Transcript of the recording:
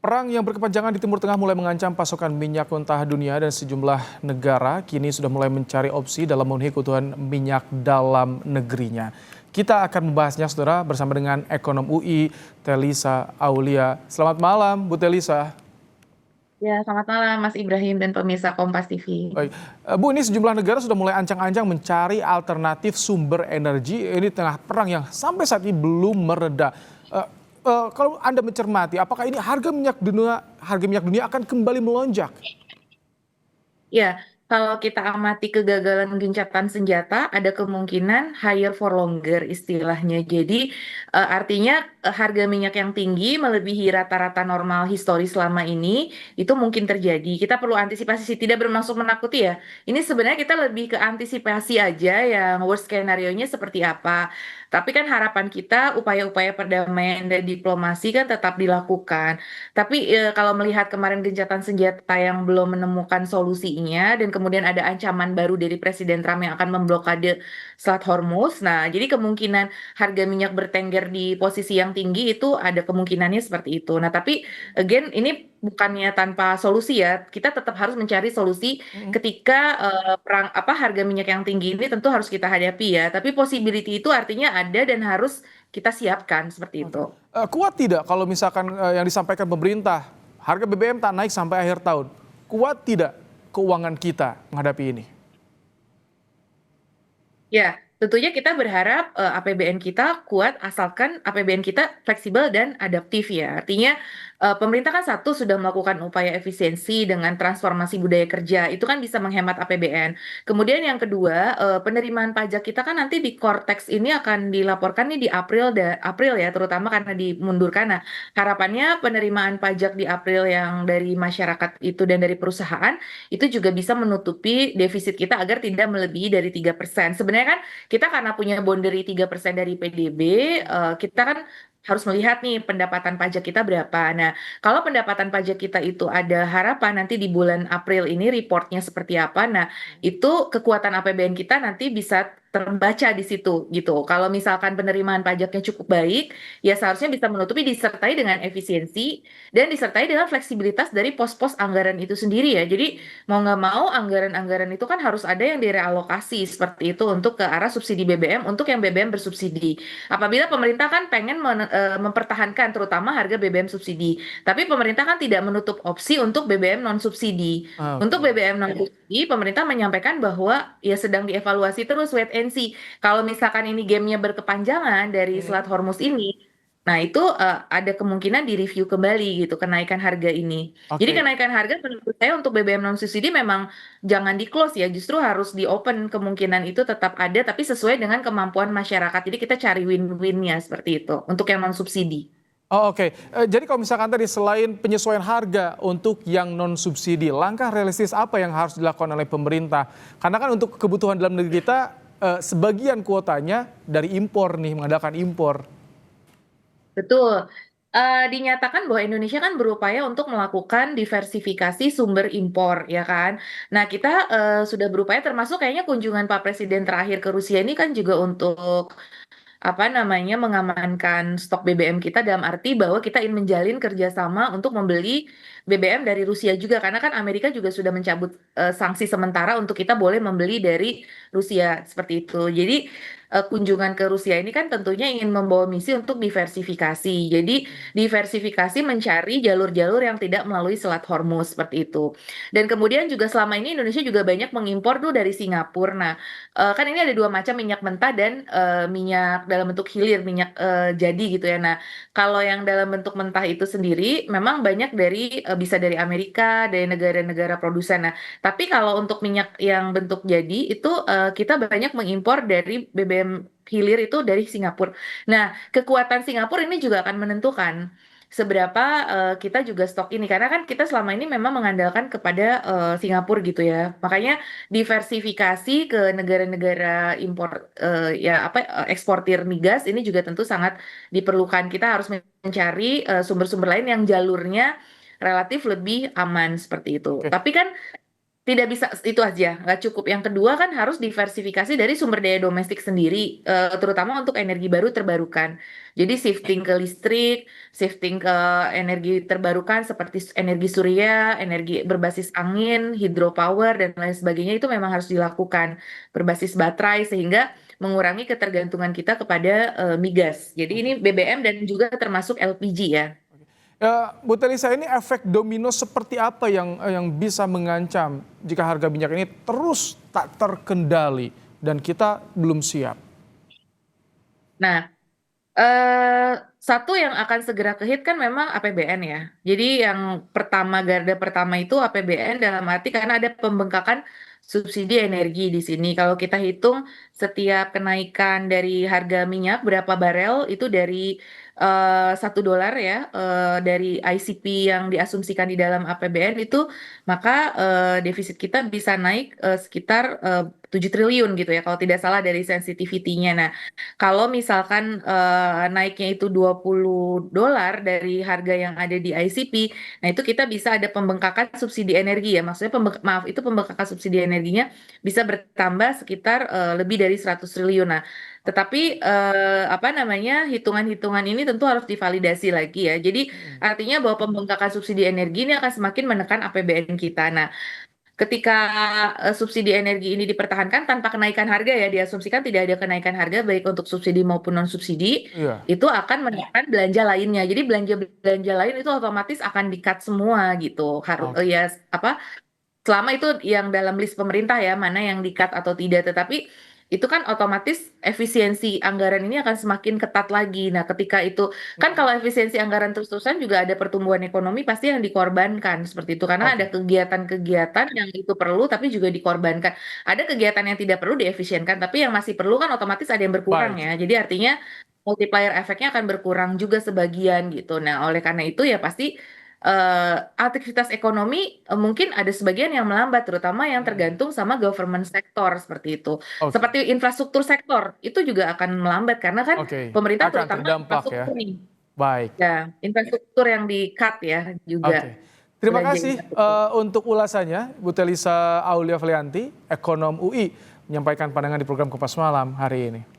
Perang yang berkepanjangan di Timur Tengah mulai mengancam pasokan minyak mentah dunia dan sejumlah negara kini sudah mulai mencari opsi dalam memenuhi kebutuhan minyak dalam negerinya. Kita akan membahasnya, saudara, bersama dengan ekonom UI, Telisa Aulia. Selamat malam, Bu Telisa. Ya, selamat malam Mas Ibrahim dan pemirsa Kompas TV. Baik, Bu, ini sejumlah negara sudah mulai ancang-ancang mencari alternatif sumber energi ini tengah perang yang sampai saat ini belum mereda. Eh, Kalau Anda mencermati, apakah ini harga minyak dunia akan kembali melonjak? Ya, kalau kita amati kegagalan gencatan senjata, ada kemungkinan higher for longer istilahnya. Jadi, artinya harga minyak yang tinggi melebihi rata-rata normal historis selama ini, itu mungkin terjadi. Kita perlu antisipasi sih, tidak bermaksud menakuti ya. Ini sebenarnya kita lebih ke antisipasi aja yang worst skenario-nya seperti apa. Tapi kan harapan kita upaya-upaya perdamaian dan diplomasi kan tetap dilakukan. Tapi kalau melihat kemarin gencatan senjata yang belum menemukan solusinya dan kemudian ada ancaman baru dari Presiden Trump yang akan memblokade Selat Hormuz. Nah, jadi kemungkinan harga minyak bertengger di posisi yang tinggi itu ada kemungkinannya seperti itu. Nah, tapi again ini bukannya tanpa solusi ya. Kita tetap harus mencari solusi ketika perang apa harga minyak yang tinggi ini tentu harus kita hadapi ya. Tapi possibility itu artinya ada dan harus kita siapkan seperti Oke. itu. Kuat tidak kalau misalkan yang disampaikan pemerintah, harga BBM tak naik sampai akhir tahun? Kuat tidak keuangan kita menghadapi ini? Ya, tentunya kita berharap APBN kita kuat asalkan APBN kita fleksibel dan adaptif ya. Artinya pemerintah kan satu sudah melakukan upaya efisiensi dengan transformasi budaya kerja. Itu kan bisa menghemat APBN. Kemudian yang kedua, penerimaan pajak kita kan nanti di Cortex ini akan dilaporkan nih di April ya, terutama karena dimundurkan. Nah, harapannya penerimaan pajak di April yang dari masyarakat itu dan dari perusahaan itu juga bisa menutupi defisit kita agar tidak melebihi dari 3%. Sebenarnya kan kita karena punya boundary 3% dari PDB, kita kan harus melihat nih pendapatan pajak kita berapa. Nah, kalau pendapatan pajak kita itu ada harapan nanti di bulan April ini reportnya seperti apa. Nah, itu kekuatan APBN kita nanti bisa terbaca di situ gitu. Kalau misalkan penerimaan pajaknya cukup baik, ya seharusnya bisa menutupi disertai dengan efisiensi dan disertai dengan fleksibilitas dari pos-pos anggaran itu sendiri ya. Jadi mau nggak mau anggaran-anggaran itu kan harus ada yang direalokasi seperti itu untuk ke arah subsidi BBM untuk yang BBM bersubsidi. Apabila pemerintah kan pengen mempertahankan terutama harga BBM subsidi, tapi pemerintah kan tidak menutup opsi untuk BBM non subsidi. Untuk Oke. BBM non subsidi, pemerintah menyampaikan bahwa ya sedang dievaluasi terus wait and see. Kalau misalkan ini gamenya berkepanjangan dari Selat Hormuz ini, nah itu ada kemungkinan direview kembali gitu kenaikan harga ini. Jadi Oke. kenaikan harga menurut saya untuk BBM non subsidi memang jangan di close ya, justru harus di open kemungkinan itu tetap ada tapi sesuai dengan kemampuan masyarakat. Jadi kita cari win-winnya seperti itu untuk yang non subsidi. Oh, oke. Jadi kalau misalkan tadi selain penyesuaian harga untuk yang non subsidi, langkah realistis apa yang harus dilakukan oleh pemerintah? Karena kan untuk kebutuhan dalam negeri kita sebagian kuotanya dari impor nih, mengadakan impor. Betul. Dinyatakan bahwa Indonesia kan berupaya untuk melakukan diversifikasi sumber impor, ya kan? Nah, kita sudah berupaya termasuk kayaknya kunjungan Pak Presiden terakhir ke Rusia ini kan juga untuk apa namanya mengamankan stok BBM kita dalam arti bahwa kita ingin menjalin kerjasama untuk membeli BBM dari Rusia juga karena kan Amerika juga sudah mencabut sanksi sementara untuk kita boleh membeli dari Rusia seperti itu. Jadi kunjungan ke Rusia ini kan tentunya ingin membawa misi untuk diversifikasi. Jadi diversifikasi mencari jalur-jalur yang tidak melalui Selat Hormuz seperti itu. Dan kemudian juga selama ini Indonesia juga banyak mengimpor tuh dari Singapura. Nah, kan ini ada dua macam minyak mentah dan minyak dalam bentuk hilir, minyak jadi gitu ya. Nah, kalau yang dalam bentuk mentah itu sendiri memang banyak dari bisa dari Amerika, dari negara-negara produsen. Nah, tapi kalau untuk minyak yang bentuk jadi itu kita banyak mengimpor dari BBM hilir itu dari Singapura. Nah, kekuatan Singapura ini juga akan menentukan seberapa kita juga stok ini karena kan kita selama ini memang mengandalkan kepada Singapura gitu ya. Makanya diversifikasi ke negara-negara impor ya apa eksportir migas ini juga tentu sangat diperlukan. Kita harus mencari sumber-sumber lain yang jalurnya relatif lebih aman seperti itu. Oke. Tapi kan Tidak bisa itu aja, nggak cukup. Yang kedua kan harus diversifikasi dari sumber daya domestik sendiri, terutama untuk energi baru terbarukan. Jadi shifting ke listrik, shifting ke energi terbarukan seperti energi surya, energi berbasis angin, hydropower, dan lain sebagainya itu memang harus dilakukan berbasis baterai sehingga mengurangi ketergantungan kita kepada migas. Jadi ini Oke. BBM dan juga termasuk LPG ya. Bu Telisa, ini efek domino seperti apa yang bisa mengancam jika harga minyak ini terus tak terkendali dan kita belum siap? Nah, eh satu yang akan segera ke-hit kan memang APBN ya. Jadi yang pertama, garda pertama itu APBN dalam arti karena ada pembengkakan subsidi energi di sini. Kalau kita hitung setiap kenaikan dari harga minyak berapa barel itu dari $1 ya, dari ICP yang diasumsikan di dalam APBN itu, maka defisit kita bisa naik sekitar 7 triliun gitu ya kalau tidak salah dari sensitivity-nya. Nah, kalau misalkan naiknya itu $20 dari harga yang ada di ICP, nah itu kita bisa ada pembengkakan subsidi energi ya. Maksudnya maaf itu pembengkakan subsidi energinya bisa bertambah sekitar lebih dari 100 triliun. Nah, tetapi apa namanya hitungan-hitungan ini tentu harus divalidasi lagi ya. Jadi Hmm. artinya bahwa pembengkakan subsidi energi ini akan semakin menekan APBN kita. Nah, ketika subsidi energi ini dipertahankan tanpa kenaikan harga ya, diasumsikan tidak ada kenaikan harga baik untuk subsidi maupun non subsidi, Iya. itu akan menekan belanja lainnya. Jadi belanja-belanja lain itu otomatis akan di-cut semua gitu. Harus Oke. ya apa selama itu yang dalam list pemerintah ya, mana yang di-cut atau tidak. Tetapi itu kan otomatis efisiensi anggaran ini akan semakin ketat lagi. Nah, ketika itu kan Hmm. kalau efisiensi anggaran terus-terusan juga ada pertumbuhan ekonomi pasti yang dikorbankan seperti itu. Karena ada Oke. kegiatan-kegiatan yang itu perlu tapi juga dikorbankan. Ada kegiatan yang tidak perlu diefisienkan, tapi yang masih perlu kan otomatis ada yang berkurang Baik. ya. Jadi artinya multiplier efeknya akan berkurang juga sebagian gitu. Nah, oleh karena itu ya pasti aktivitas ekonomi mungkin ada sebagian yang melambat, terutama yang Hmm. tergantung sama government sektor seperti itu. Oke. Seperti infrastruktur sektor itu juga akan melambat karena kan Oke. pemerintah Akan terutama terdampak ya. infrastruktur nih, Baik. ya infrastruktur yang di-cut ya juga Oke. Terima belanja kasih infrastruktur. untuk ulasannya, Bu Telisa Aulia Valianti, ekonom UI, menyampaikan pandangan di program Kompas Malam hari ini.